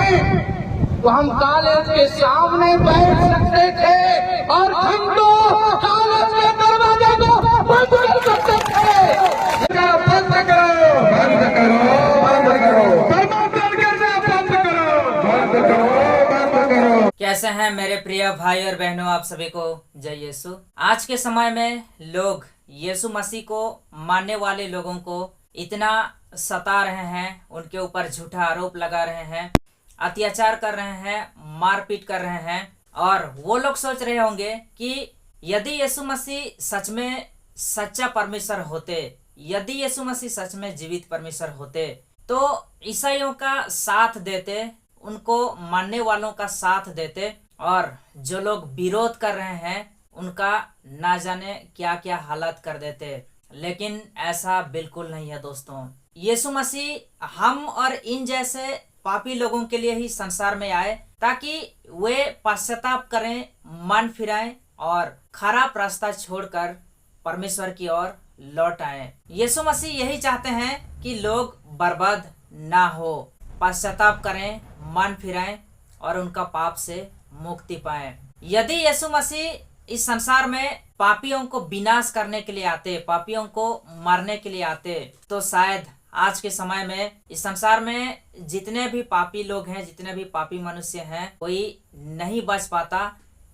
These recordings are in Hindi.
हैं तो हम कॉलेज के सामने बैठ सकते थे और घंटों कॉलेज के दरवाजे को बंद कर सकते थे। बंद करो, बंद करो, बंद करो, बंद करो, बंद करो। कैसे हैं मेरे प्रिय भाई और बहनों, आप सभी को जय यीशु। आज के समय में लोग यीशु मसीह को मानने वाले लोगों को इतना सता रहे हैं, उनके ऊपर झूठा आरोप लगा रहे हैं, अत्याचार कर रहे हैं, मारपीट कर रहे हैं। और वो लोग सोच रहे होंगे कि यदि यीशु मसीह सच में सच्चा परमेश्वर होते, यदि यीशु मसीह सच में जीवित परमेश्वर होते तो ईसाइयों का साथ देते, उनको मानने वालों का साथ देते, और जो लोग विरोध कर रहे हैं उनका ना जाने क्या क्या हालत कर देते। लेकिन ऐसा बिल्कुल नहीं है दोस्तों। यीशु मसीह हम और इन जैसे पापी लोगों के लिए ही संसार में आए ताकि वे पश्चाताप करें, मन फिराएं और खराब रास्ता छोड़कर परमेश्वर की ओर लौट आए। यीशु मसीह यही चाहते हैं कि लोग बर्बाद ना हो, पश्चाताप करें, मन फिराएं और उनका पाप से मुक्ति पाएं। यदि यीशु मसीह इस संसार में पापियों को विनाश करने के लिए आते, पापियों को मारने के लिए आते, तो शायद आज के समय में इस संसार में जितने भी पापी लोग हैं, जितने भी पापी मनुष्य हैं, कोई नहीं बच पाता,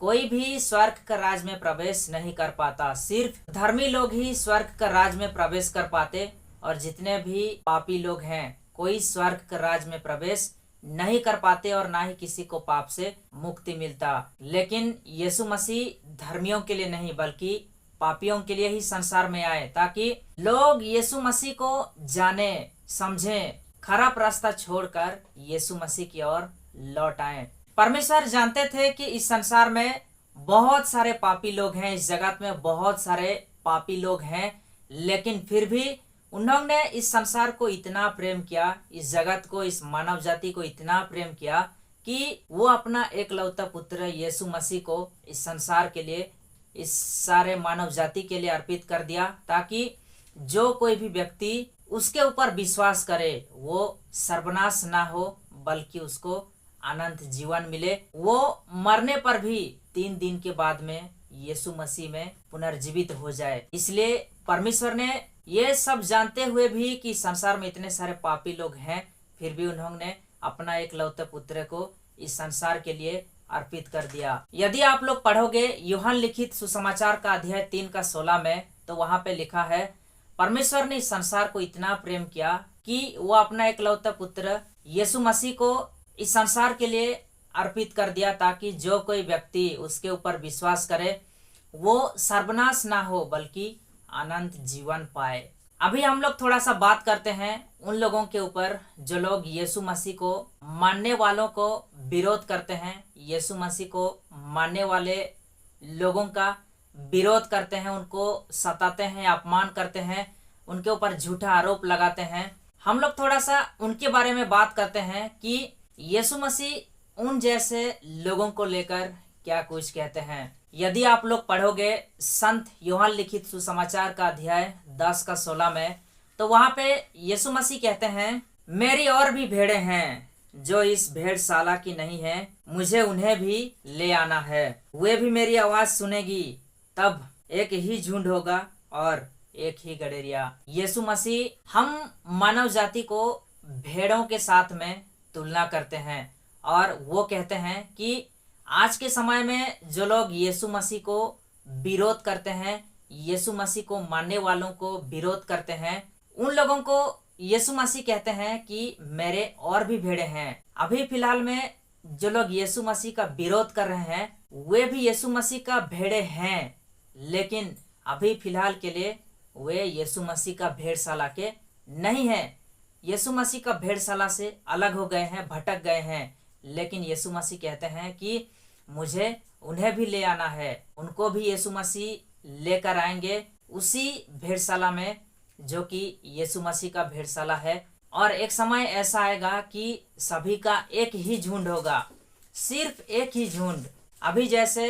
कोई भी स्वर्ग का राज में प्रवेश नहीं कर पाता। सिर्फ धर्मी लोग ही स्वर्ग का राज में प्रवेश कर पाते, और जितने भी पापी लोग हैं कोई स्वर्ग का राज में प्रवेश नहीं कर पाते और ना ही किसी को पाप से मुक्ति मिलता। लेकिन यीशु मसीह धर्मियों के लिए नहीं बल्कि पापियों के लिए ही संसार में आए ताकि लोग यीशु मसीह को जाने, समझें, खराब रास्ता छोड़कर यीशु मसीह की ओर लौट आए। परमेश्वर जानते थे कि इस संसार में बहुत सारे पापी लोग हैं, इस जगत में बहुत सारे पापी लोग हैं, लेकिन फिर भी उन्होंने इस संसार को इतना प्रेम किया, इस जगत को, इस मानव जाति को इतना प्रेम किया कि वो अपना एकलौता पुत्र यीशु मसीह को इस संसार के लिए, इस सारे मानव जाति के लिए अर्पित कर दिया ताकि जो कोई भी व्यक्ति उसके ऊपर विश्वास करे वो सर्वनाश ना हो बल्कि उसको अनंत जीवन मिले। वो मरने पर भी 3 दिन के बाद में यीशु मसीह में पुनर्जीवित हो जाए। इसलिए परमेश्वर ने ये सब जानते हुए भी कि संसार में इतने सारे पापी लोग हैं, फिर भी उन्होंने अपना एकलौते पुत्र को इस संसार के लिए अर्पित कर दिया। यदि आप लोग पढ़ोगे यूहन्ना लिखित सुसमाचार का अध्याय 3 का 16 में, तो वहां पे लिखा है, परमेश्वर ने इस संसार को इतना प्रेम किया कि वो अपना एकलौता पुत्र यीशु मसीह को इस संसार के लिए अर्पित कर दिया ताकि जो कोई व्यक्ति उसके ऊपर विश्वास करे वो सर्वनाश ना हो बल्कि अनंत जीवन पाए। अभी हम लोग थोड़ा सा बात करते हैं उन लोगों के ऊपर जो लोग यीशु मसीह को मानने वालों को विरोध करते हैं, यीशु मसीह को मानने वाले लोगों का विरोध करते हैं, उनको सताते हैं, अपमान करते हैं, उनके ऊपर झूठा आरोप लगाते हैं। हम लोग थोड़ा सा उनके बारे में बात करते हैं कि यीशु मसीह उन जैसे लोगों को लेकर क्या कुछ कहते हैं। यदि आप लोग पढ़ोगे संत यूहन्ना लिखित सुसमाचार का अध्याय 10 का 16 में, तो वहां पे यीशु मसीह कहते हैं, मेरी और भी भेड़ें हैं जो इस भेड़शाला की नहीं है, मुझे उन्हें भी ले आना है, वे भी मेरी आवाज सुनेगी, तब एक ही झुंड होगा और एक ही गड़ेरिया। यीशु मसीह हम मानव जाति को भेड़ों के साथ में तुलना करते हैं और वो कहते हैं कि आज के समय में जो लोग यीशु मसीह को विरोध करते हैं, यीशु मसीह को मानने वालों को विरोध करते हैं, उन लोगों को यीशु मसीह कहते हैं कि मेरे और भी भेड़ें हैं। अभी फिलहाल में जो लोग यीशु मसीह का विरोध कर रहे हैं वे भी यीशु मसीह का भेड़े हैं, लेकिन अभी फिलहाल के लिए वे यीशु मसीह का भेड़शाला के नहीं है। यीशु मसीह का भेड़शाला से अलग हो गए हैं, भटक गए हैं। लेकिन यीशु मसीह कहते हैं कि मुझे उन्हें भी ले आना है, उनको भी यीशु मसीह लेकर आएंगे उसी भेड़शाला में जो कि यीशु मसीह का भेड़शाला है। और एक समय ऐसा आएगा कि सभी का एक ही झुंड होगा, सिर्फ एक ही झुंड। अभी जैसे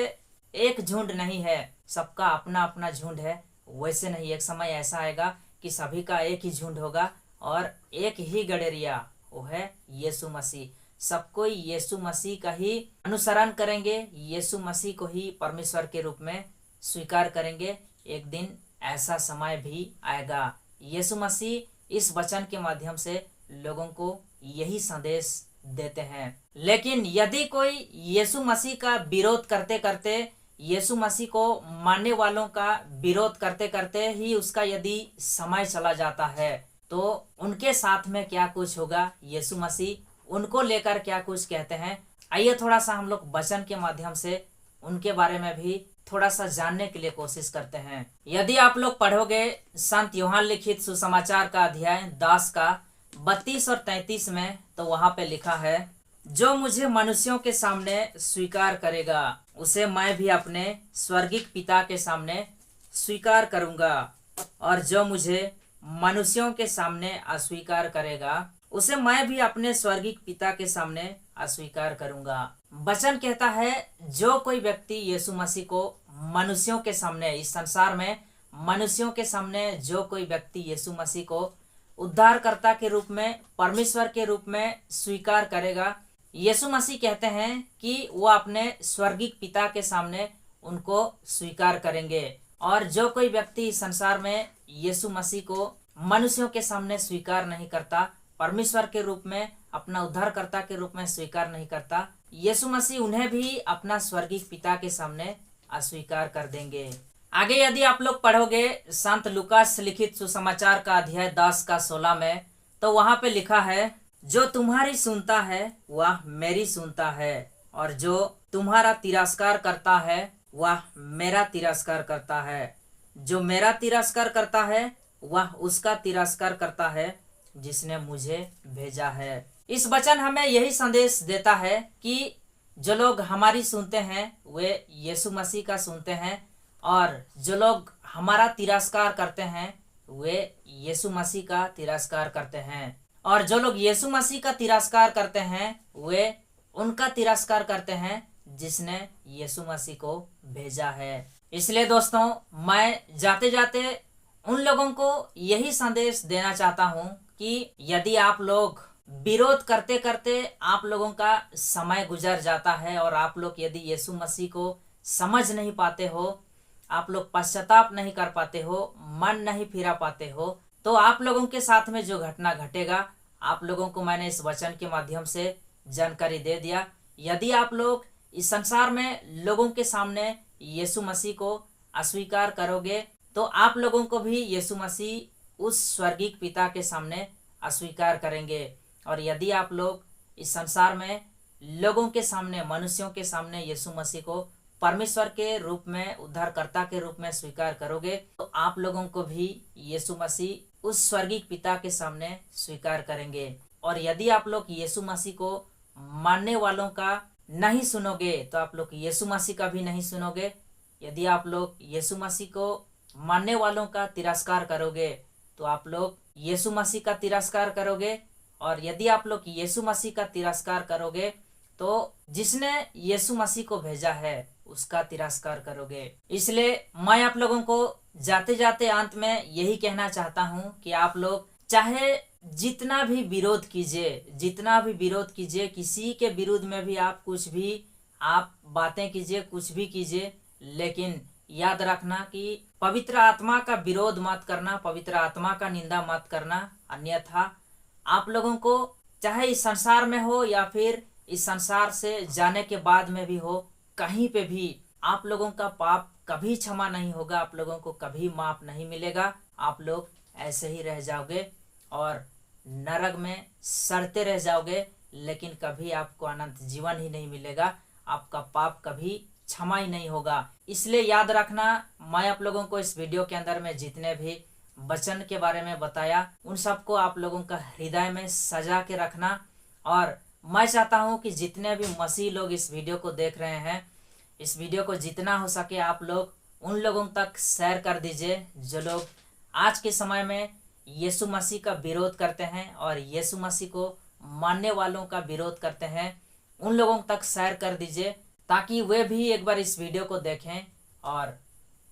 एक झुंड नहीं है, सबका अपना अपना झुंड है, वैसे नहीं, एक समय ऐसा आएगा कि सभी का एक ही झुंड होगा और एक ही गड़ेरिया, वो है यीशु मसीह। सब कोई यीशु मसीह का ही अनुसरण करेंगे, यीशु मसीह को ही परमेश्वर के रूप में स्वीकार करेंगे, एक दिन ऐसा समय भी आएगा। यीशु मसीह इस वचन के माध्यम से लोगों को यही संदेश देते हैं। लेकिन यदि कोई यीशु मसीह का विरोध करते करते, यीशु मसीह को मानने वालों का विरोध करते करते ही उसका यदि समय चला जाता है, तो उनके साथ में क्या कुछ होगा, यीशु मसीह उनको लेकर क्या कुछ कहते हैं। आइए थोड़ा सा हम लोग वचन के माध्यम से उनके बारे में भी थोड़ा सा जानने के लिए कोशिश करते हैं। यदि आप लोग पढ़ोगे संत यूहन्ना लिखित सुसमाचार का अध्याय 10 का 32 और 33 में, तो वहां पे लिखा है, जो मुझे मनुष्यों के सामने स्वीकार करेगा उसे मैं भी अपने स्वर्गिक पिता के सामने स्वीकार करूंगा, और जो मुझे मनुष्यों के सामने अस्वीकार करेगा उसे मैं भी अपने स्वर्गिक पिता के सामने अस्वीकार करूंगा। वचन कहता है, जो कोई व्यक्ति यीशु मसीह को मनुष्यों के सामने, इस संसार में मनुष्यों के सामने जो कोई व्यक्ति यीशु मसीह को उद्धारकर्ता के रूप में, परमेश्वर के रूप में स्वीकार करेगा, यीशु मसीह कहते हैं कि वो अपने स्वर्गिक पिता के सामने उनको स्वीकार करेंगे। और जो कोई व्यक्ति इस संसार में यीशु मसीह को मनुष्यों के सामने स्वीकार नहीं करता, परमेश्वर के रूप में, अपना उद्धारकर्ता के रूप में स्वीकार नहीं करता, यीशु मसीह उन्हें भी अपना स्वर्गिक पिता के सामने अस्वीकार कर देंगे। आगे यदि आप लोग पढ़ोगे संत लूकास लिखित सुसमाचार का अध्याय 10 का 16 में, तो वहां पे लिखा है, जो तुम्हारी सुनता है वह मेरी सुनता है, और जो तुम्हारा तिरस्कार करता है वह मेरा तिरस्कार करता है। जो मेरा तिरस्कार करता है वह उसका तिरस्कार करता है जिसने मुझे भेजा है। इस वचन हमें यही संदेश देता है कि जो लोग हमारी सुनते हैं वे यीशु मसीह का सुनते हैं, और जो लोग हमारा तिरस्कार करते हैं वे यीशु मसीह का तिरस्कार करते हैं, और जो लोग यीशु मसीह का तिरस्कार करते हैं वे उनका तिरस्कार करते हैं जिसने यीशु मसीह को भेजा है। इसलिए दोस्तों, मैं जाते जाते उन लोगों को यही संदेश देना चाहता हूँ कि यदि आप लोग विरोध करते करते आप लोगों का समय गुजर जाता है, और आप लोग यदि यीशु मसीह को समझ नहीं पाते हो, आप लोग पश्चाताप नहीं कर पाते हो, मन नहीं फिरा पाते हो, तो आप लोगों के साथ में जो घटना घटेगा, आप लोगों को मैंने इस वचन के माध्यम से जानकारी दे दिया। यदि आप लोग इस संसार में लोगों के सामने यीशु मसीह को अस्वीकार करोगे, तो आप लोगों को भी यीशु मसीह उस स्वर्गिक पिता के सामने अस्वीकार करेंगे। और यदि आप लोग इस संसार में लोगों के सामने, मनुष्यों के सामने यीशु मसीह को परमेश्वर के रूप में, उद्धारकर्ता के रूप में स्वीकार करोगे, तो आप लोगों को भी यीशु मसीह उस स्वर्गिक पिता के सामने स्वीकार करेंगे। और यदि आप लोग यीशु मसीह को मानने वालों का नहीं सुनोगे, तो आप लोग यीशु मसीह का भी नहीं सुनोगे। यदि आप लोग यीशु मसीह को मानने वालों का तिरस्कार करोगे, तो आप लोग यीशु मसीह का तिरस्कार करोगे, और यदि आप लोग यीशु मसीह का तिरस्कार करोगे, तो जिसने यीशु मसीह को भेजा है उसका तिरस्कार करोगे। इसलिए मैं आप लोगों को जाते जाते अंत में यही कहना चाहता हूँ कि आप लोग चाहे जितना भी विरोध कीजिए, किसी के विरुद्ध में भी आप कुछ भी आप बातें कीजिए, कुछ भी कीजिए, लेकिन याद रखना कि पवित्र आत्मा का विरोध मत करना, पवित्र आत्मा का निंदा मत करना, अन्यथा आप लोगों को चाहे इस संसार में हो या फिर इस संसार से जाने के बाद में भी हो, कहीं पे भी आप लोगों का पाप कभी क्षमा नहीं होगा, आप लोगों को कभी माफ नहीं मिलेगा। आप लोग ऐसे ही रह जाओगे और नरक में सड़ते रह जाओगे, लेकिन कभी आपको अनंत जीवन ही नहीं मिलेगा, आपका पाप कभी क्षमा ही नहीं होगा। इसलिए याद रखना, मैं आप लोगों को इस वीडियो के अंदर में जितने भी वचन के बारे में बताया, उन सबको आप लोगों का हृदय में सजा के रखना। और मैं चाहता हूं कि जितने भी मसीह लोग इस वीडियो को देख रहे हैं, इस वीडियो को जितना हो सके आप लोग उन लोगों तक शेयर कर दीजिए जो लोग आज के समय में यीशु मसीह का विरोध करते हैं और यीशु मसीह को मानने वालों का विरोध करते हैं। उन लोगों तक शेयर कर दीजिए ताकि वे भी एक बार इस वीडियो को देखें और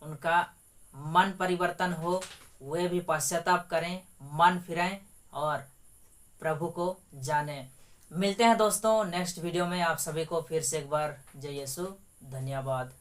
उनका मन परिवर्तन हो, वे भी पश्चाताप करें, मन फिराएं और प्रभु को जाने। मिलते हैं दोस्तों नेक्स्ट वीडियो में। आप सभी को फिर से एक बार जय यीशु, धन्यवाद।